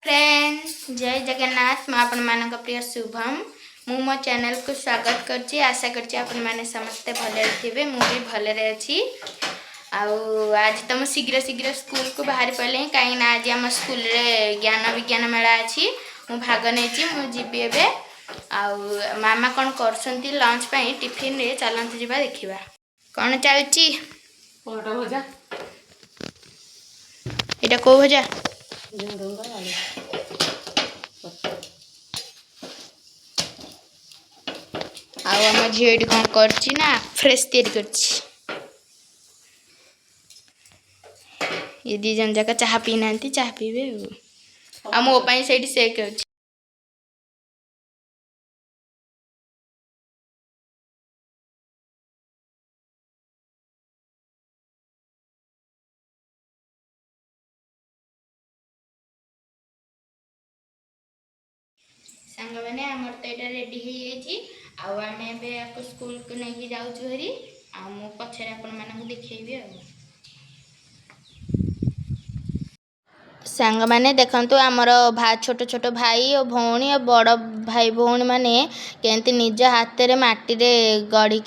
Friends जय जगन्नाथ मैं आपण मान प्रिय शुभम मु मो चैनल को स्वागत करची आशा करची आपण माने समस्त भले थे मुझे भले अच्छी आज तो मुझे शीघ्र शीघ्र स्कूल को बाहर पड़े कहीं आज आम स्कूल रे ज्ञान विज्ञान मेला अच्छी मु भाग नहीं मुझी ए मामा कौन कर लंच टिफिन रे चलते जावा देखा कौन चलती यहाँ कौ भजा आम झील कौन कर फ्रेश ये दी जन जाक चाह पी ना चाह पीबे आ मो से सेक अच्छी सांग मैंने आमर तो यहाँ रेडी आम स्कूल को लेकिन जाऊँ हरी मु पचर आपण देखी सांग मैंने देखु आमर छोट छोट भाई और भौणी और बड़ भाई भौणी मैंने केमती निज हाथ में माटी गढ़ी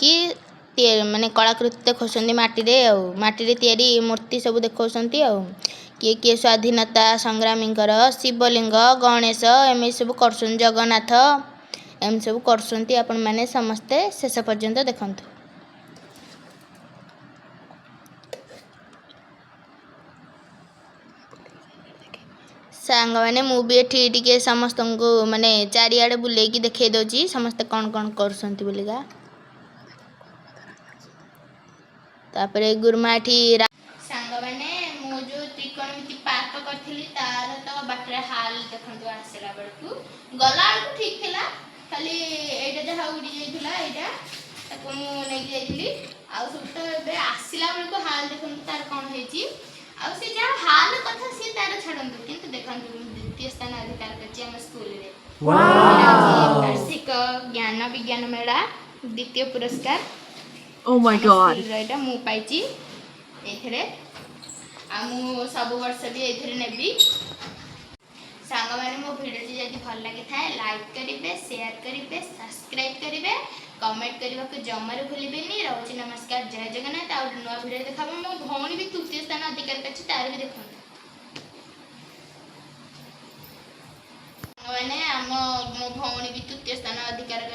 माने कलाकृति देखा माटी तैयारी मूर्ति सब देखा किए किए स्वाधीनता संग्रामी शिवलिंग गणेश एम सब कर जगन्नाथ एम सब कर समस्ते शेष पर्यंत देखु सांग मैंने मुझे टी समस्त को माने चारिआडे बुलेकी देखे दौची समस्ते कौन कौन कर तापरे गुरुमा सांग मैंने मु जो त्रिकोणमिति पार्क करी तार तो बाटर हाल देखो आसला बेलू गला ठीक था खाली यहाँ जहाँ उड़ी जाइए मुझे सब तो आसला बेलू हाल देखो तार कौन है जहाँ हाल कथा सी तार छाड़ू कि देखो द्वितीय स्थान अधिकार कर स्कूल वार्षिक ज्ञान विज्ञान मेला द्वितीय पुरस्कार Oh my god. राइटा मु पाइची एथरे आ मु सब वर्ष भी एथरे नेबी सांग माने मो वीडियो जदी भल लागि थाए लाइक करिवे शेयर करिवे सब्सक्राइब करिवे कमेंट करबा को जमारे भूलिबेनी रहउची नमस्कार जय जगन्नाथ आ नवा वीडियो देखाबो मो भौणी भी तृतीय स्थान अधिकार करछि तार भी देखो माने मो भौणी भी तृतीय स्थान अधिकार